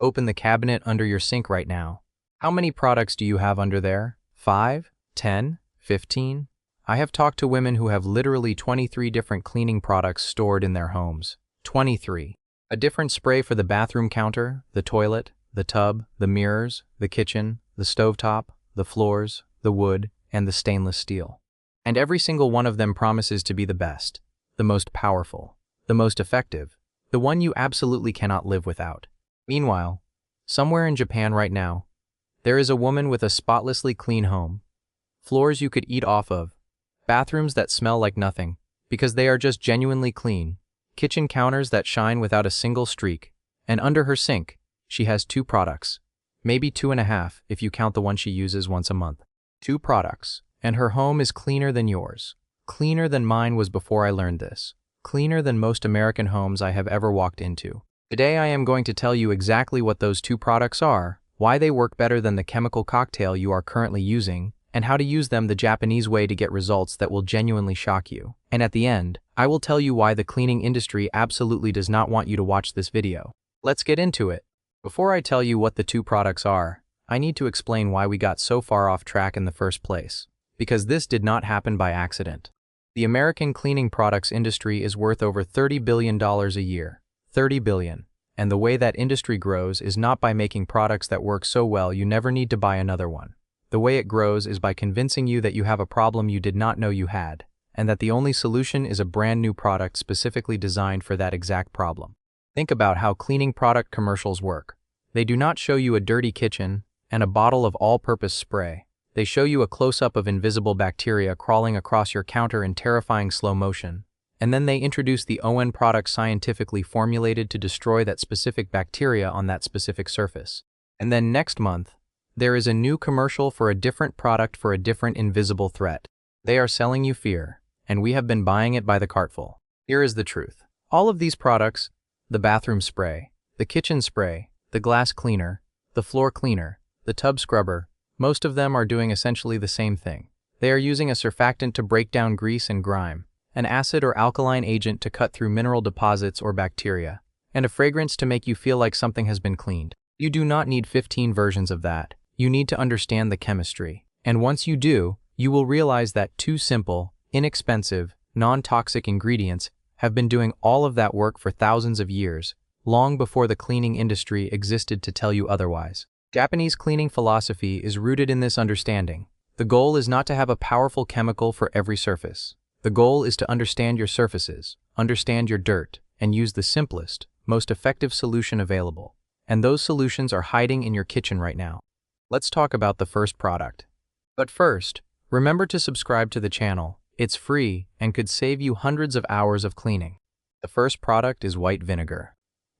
Open the cabinet under your sink right now. How many products do you have under there? 5, 10, 15? I have talked to women who have literally 23 different cleaning products stored in their homes. 23. A different spray for the bathroom counter, the toilet, the tub, the mirrors, the kitchen, the stovetop, the floors, the wood, and the stainless steel. And every single one of them promises to be the best, the most powerful, the most effective, the one you absolutely cannot live without. Meanwhile, somewhere in Japan right now, there is a woman with a spotlessly clean home, floors you could eat off of, bathrooms that smell like nothing, because they are just genuinely clean, kitchen counters that shine without a single streak, and under her sink, she has 2 products, maybe 2.5 if you count the one she uses once a month. 2 products, and her home is cleaner than yours, cleaner than mine was before I learned this, cleaner than most American homes I have ever walked into. Today I am going to tell you exactly what those 2 products are, why they work better than the chemical cocktail you are currently using, and how to use them the Japanese way to get results that will genuinely shock you. And at the end, I will tell you why the cleaning industry absolutely does not want you to watch this video. Let's get into it. Before I tell you what the 2 products are, I need to explain why we got so far off track in the first place. Because this did not happen by accident. The American cleaning products industry is worth over $30 billion a year. $30 billion. And the way that industry grows is not by making products that work so well you never need to buy another one. The way it grows is by convincing you that you have a problem you did not know you had, and that the only solution is a brand new product specifically designed for that exact problem. Think about how cleaning product commercials work. They do not show you a dirty kitchen and a bottle of all-purpose spray. They show you a close-up of invisible bacteria crawling across your counter in terrifying slow motion, and then they introduce the ON product scientifically formulated to destroy that specific bacteria on that specific surface. And then next month, there is a new commercial for a different product for a different invisible threat. They are selling you fear, and we have been buying it by the cartful. Here is the truth. All of these products, the bathroom spray, the kitchen spray, the glass cleaner, the floor cleaner, the tub scrubber, most of them are doing essentially the same thing. They are using a surfactant to break down grease and grime, an acid or alkaline agent to cut through mineral deposits or bacteria, and a fragrance to make you feel like something has been cleaned. You do not need 15 versions of that. You need to understand the chemistry. And once you do, you will realize that 2 simple, inexpensive, non-toxic ingredients have been doing all of that work for thousands of years, long before the cleaning industry existed to tell you otherwise. Japanese cleaning philosophy is rooted in this understanding. The goal is not to have a powerful chemical for every surface. The goal is to understand your surfaces, understand your dirt, and use the simplest, most effective solution available. And those solutions are hiding in your kitchen right now. Let's talk about the first product. But first, remember to subscribe to the channel. It's free and could save you hundreds of hours of cleaning. The first product is white vinegar.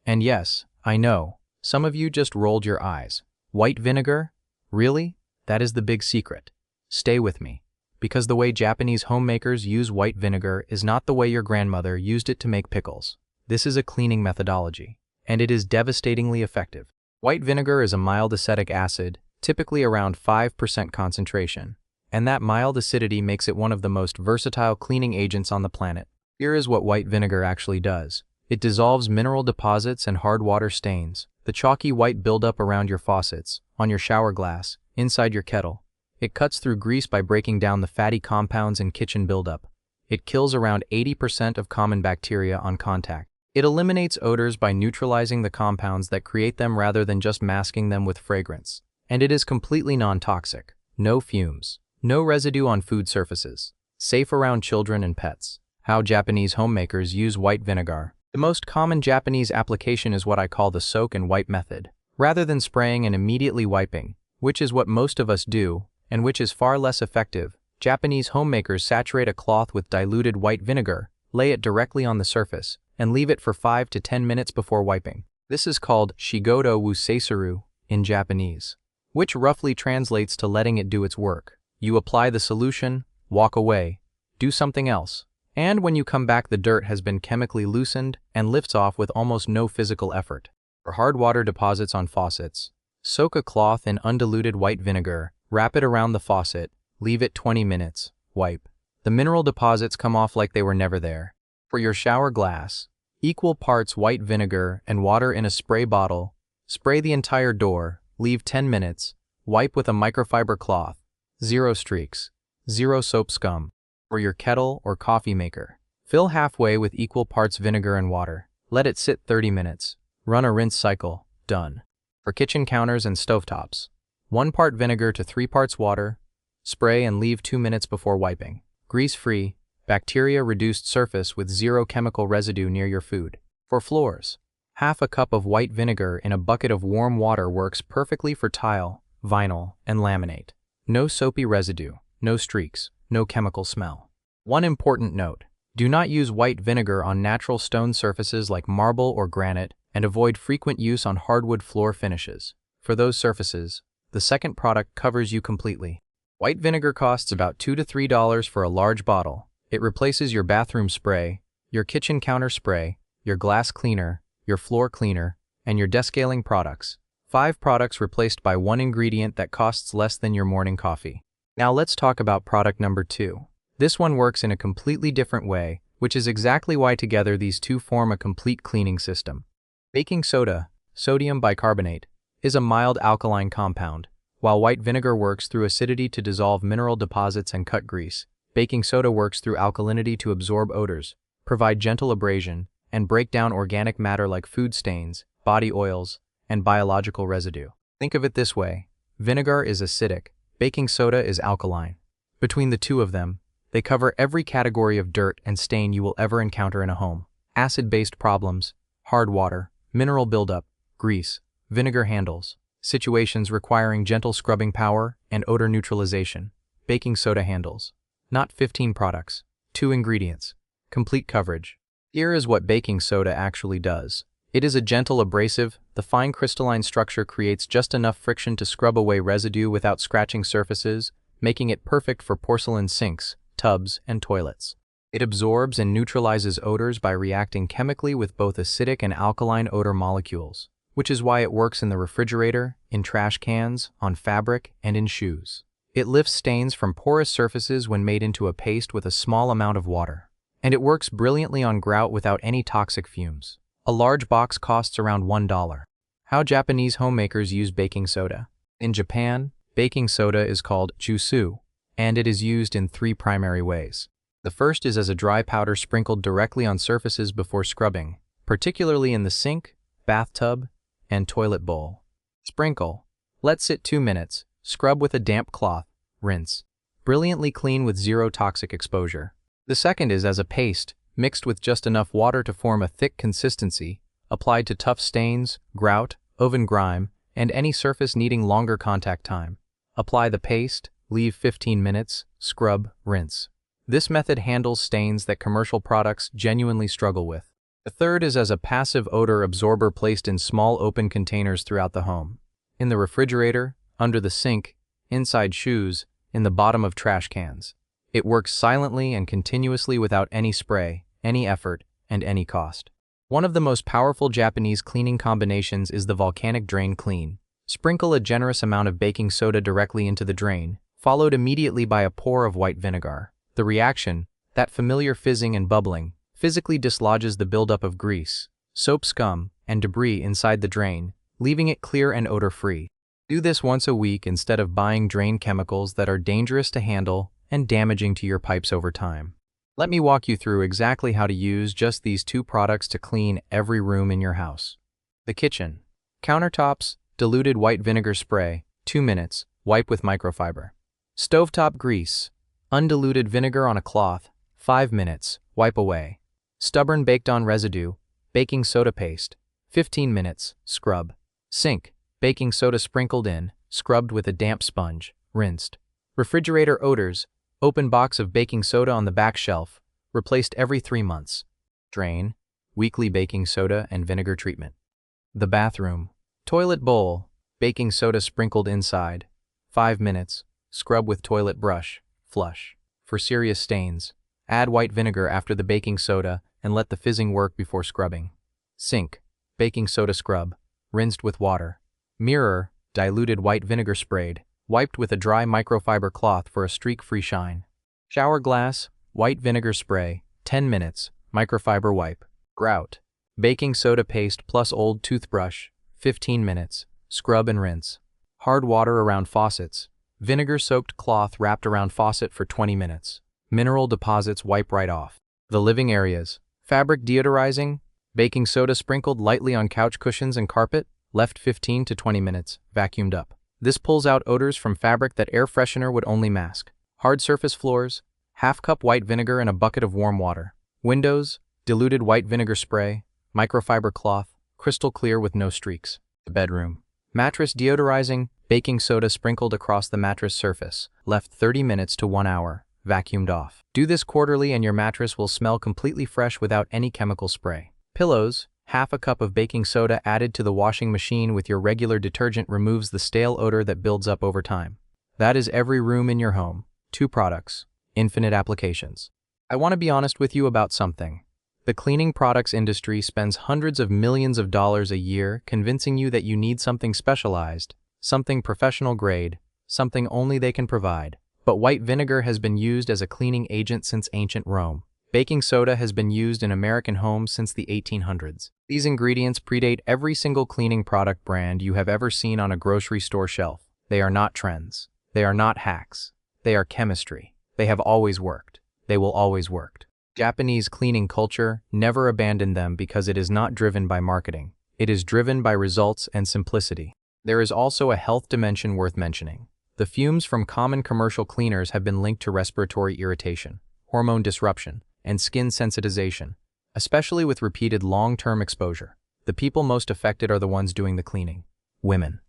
And yes, I know, some of you just rolled your eyes. White vinegar? Really? That is the big secret. Stay with me. Because the way Japanese homemakers use white vinegar is not the way your grandmother used it to make pickles. This is a cleaning methodology, and it is devastatingly effective. White vinegar is a mild acetic acid, typically around 5% concentration, and that mild acidity makes it one of the most versatile cleaning agents on the planet. Here is what white vinegar actually does. It dissolves mineral deposits and hard water stains, the chalky white buildup around your faucets, on your shower glass, inside your kettle. It cuts through grease by breaking down the fatty compounds and kitchen buildup. It kills around 80% of common bacteria on contact. It eliminates odors by neutralizing the compounds that create them rather than just masking them with fragrance. And it is completely non-toxic. No fumes. No residue on food surfaces. Safe around children and pets. How Japanese homemakers use white vinegar. The most common Japanese application is what I call the soak and wipe method. Rather than spraying and immediately wiping, which is what most of us do, and which is far less effective, Japanese homemakers saturate a cloth with diluted white vinegar, lay it directly on the surface, and leave it for 5 to 10 minutes before wiping. This is called shigoto wu seisuru in Japanese, which roughly translates to letting it do its work. You apply the solution, walk away, do something else, and when you come back the dirt has been chemically loosened and lifts off with almost no physical effort. For hard water deposits on faucets, soak a cloth in undiluted white vinegar, wrap it around the faucet, leave it 20 minutes, wipe. The mineral deposits come off like they were never there. For your shower glass, equal parts white vinegar and water in a spray bottle, Spray the entire door, leave 10 minutes, wipe with a microfiber cloth. 0 streaks. 0 soap scum. For your kettle or coffee maker. Fill halfway with equal parts vinegar and water. Let it sit 30 minutes. Run a rinse cycle. Done. For kitchen counters and stovetops. 1 part vinegar to 3 parts water. Spray and leave 2 minutes before wiping. Grease-free, bacteria-reduced surface with 0 chemical residue near your food. For floors. Half a cup of white vinegar in a bucket of warm water works perfectly for tile, vinyl, and laminate. No soapy residue, no streaks, no chemical smell. One important note: do not use white vinegar on natural stone surfaces like marble or granite, and avoid frequent use on hardwood floor finishes. For those surfaces, the second product covers you completely. White vinegar costs about $2 to $3 for a large bottle. It replaces your bathroom spray, your kitchen counter spray, your glass cleaner, your floor cleaner, and your descaling products. 5 products replaced by 1 ingredient that costs less than your morning coffee. Now let's talk about product number 2. This one works in a completely different way, which is exactly why together these two form a complete cleaning system. Baking soda, sodium bicarbonate, is a mild alkaline compound. While white vinegar works through acidity to dissolve mineral deposits and cut grease, baking soda works through alkalinity to absorb odors, provide gentle abrasion, and break down organic matter like food stains, body oils, and biological residue. Think of it this way: vinegar is acidic, baking soda is alkaline. Between the two of them, they cover every category of dirt and stain you will ever encounter in a home. Acid-based problems, hard water, mineral buildup, grease, vinegar handles, situations requiring gentle scrubbing power and odor neutralization. Baking soda handles. Not 15 products, 2 ingredients, complete coverage. Here is what baking soda actually does. It is a gentle abrasive. The fine crystalline structure creates just enough friction to scrub away residue without scratching surfaces, making it perfect for porcelain sinks, tubs, and toilets. It absorbs and neutralizes odors by reacting chemically with both acidic and alkaline odor molecules, which is why it works in the refrigerator, in trash cans, on fabric, and in shoes. It lifts stains from porous surfaces when made into a paste with a small amount of water. And it works brilliantly on grout without any toxic fumes. A large box costs around $1. How Japanese homemakers use baking soda. In Japan, baking soda is called jusu, and it is used in 3 primary ways. The first is as a dry powder sprinkled directly on surfaces before scrubbing, particularly in the sink, bathtub, and toilet bowl. Sprinkle. Let sit 2 minutes. Scrub with a damp cloth. Rinse. Brilliantly clean with 0 toxic exposure. The second is as a paste, mixed with just enough water to form a thick consistency, applied to tough stains, grout, oven grime, and any surface needing longer contact time. Apply the paste, leave 15 minutes, scrub, rinse. This method handles stains that commercial products genuinely struggle with. The third is as a passive odor absorber placed in small open containers throughout the home. In the refrigerator, under the sink, inside shoes, in the bottom of trash cans. It works silently and continuously without any spray, any effort, and any cost. One of the most powerful Japanese cleaning combinations is the volcanic drain clean. Sprinkle a generous amount of baking soda directly into the drain, followed immediately by a pour of white vinegar. The reaction, that familiar fizzing and bubbling, physically dislodges the buildup of grease, soap scum, and debris inside the drain, leaving it clear and odor-free. Do this once a week instead of buying drain chemicals that are dangerous to handle and damaging to your pipes over time. Let me walk you through exactly how to use just these 2 products to clean every room in your house. The kitchen. Countertops, diluted white vinegar spray, 2 minutes, wipe with microfiber. Stovetop grease, undiluted vinegar on a cloth, 5 minutes, wipe away. Stubborn baked-on residue, baking soda paste, 15 minutes, scrub. Sink, baking soda sprinkled in, scrubbed with a damp sponge, rinsed. Refrigerator odors, open box of baking soda on the back shelf, replaced every 3 months. Drain, weekly baking soda and vinegar treatment. The bathroom. Toilet bowl, baking soda sprinkled inside, 5 minutes, scrub with toilet brush, flush. For serious stains, add white vinegar after the baking soda and let the fizzing work before scrubbing. Sink, baking soda scrub, rinsed with water. Mirror, diluted white vinegar sprayed, wiped with a dry microfiber cloth for a streak-free shine. Shower glass, white vinegar spray, 10 minutes, microfiber wipe. Grout, baking soda paste plus old toothbrush, 15 minutes. Scrub and rinse. Hard water around faucets. Vinegar-soaked cloth wrapped around faucet for 20 minutes. Mineral deposits wipe right off. The living areas. Fabric deodorizing. Baking soda sprinkled lightly on couch cushions and carpet. Left 15 to 20 minutes. Vacuumed up. This pulls out odors from fabric that air freshener would only mask. Hard surface floors. Half cup white vinegar in a bucket of warm water. Windows. Diluted white vinegar spray. Microfiber cloth. Crystal clear with no streaks. The bedroom. Mattress deodorizing. Baking soda sprinkled across the mattress surface. Left 30 minutes to 1 hour. Vacuumed off. Do this quarterly and your mattress will smell completely fresh without any chemical spray. Pillows. Half a cup of baking soda added to the washing machine with your regular detergent removes the stale odor that builds up over time. That is every room in your home. 2 products. Infinite applications. I want to be honest with you about something. The cleaning products industry spends hundreds of millions of dollars a year convincing you that you need something specialized, something professional grade, something only they can provide. But white vinegar has been used as a cleaning agent since ancient Rome. Baking soda has been used in American homes since the 1800s. These ingredients predate every single cleaning product brand you have ever seen on a grocery store shelf. They are not trends. They are not hacks. They are chemistry. They have always worked. They will always work. Japanese cleaning culture never abandoned them because it is not driven by marketing. It is driven by results and simplicity. There is also a health dimension worth mentioning. The fumes from common commercial cleaners have been linked to respiratory irritation, hormone disruption, and skin sensitization, especially with repeated long-term exposure. The people most affected are the ones doing the cleaning. Women.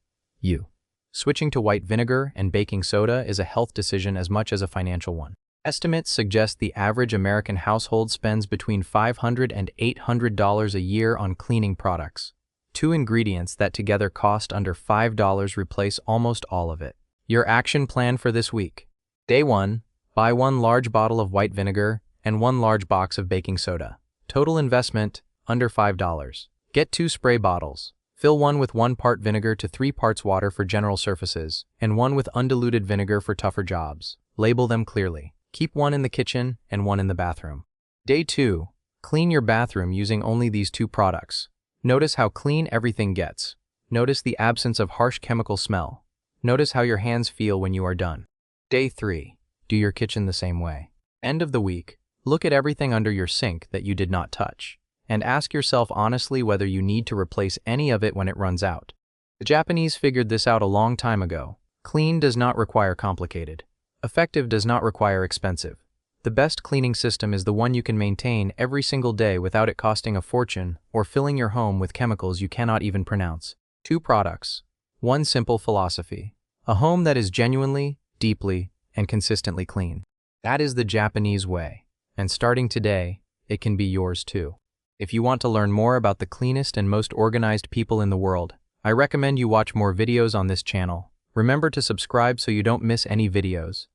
You. Switching to white vinegar and baking soda is a health decision as much as a financial one. Estimates suggest the average American household spends between $500 and $800 a year on cleaning products. 2 ingredients that together cost under $5 replace almost all of it. Your action plan for this week. Day 1. Buy 1 large bottle of white vinegar and 1 large box of baking soda. Total investment, under $5. Get 2 spray bottles. Fill one with 1 part vinegar to 3 parts water for general surfaces, and 1 with undiluted vinegar for tougher jobs. Label them clearly. Keep 1 in the kitchen and 1 in the bathroom. Day 2. Clean your bathroom using only these 2 products. Notice how clean everything gets. Notice the absence of harsh chemical smell. Notice how your hands feel when you are done. Day 3. Do your kitchen the same way. End of the week. Look at everything under your sink that you did not touch, and ask yourself honestly whether you need to replace any of it when it runs out. The Japanese figured this out a long time ago. Clean does not require complicated. Effective does not require expensive. The best cleaning system is the one you can maintain every single day without it costing a fortune or filling your home with chemicals you cannot even pronounce. 2 products. 1 simple philosophy. A home that is genuinely, deeply, and consistently clean. That is the Japanese way. And starting today, it can be yours too. If you want to learn more about the cleanest and most organized people in the world, I recommend you watch more videos on this channel. Remember to subscribe so you don't miss any videos.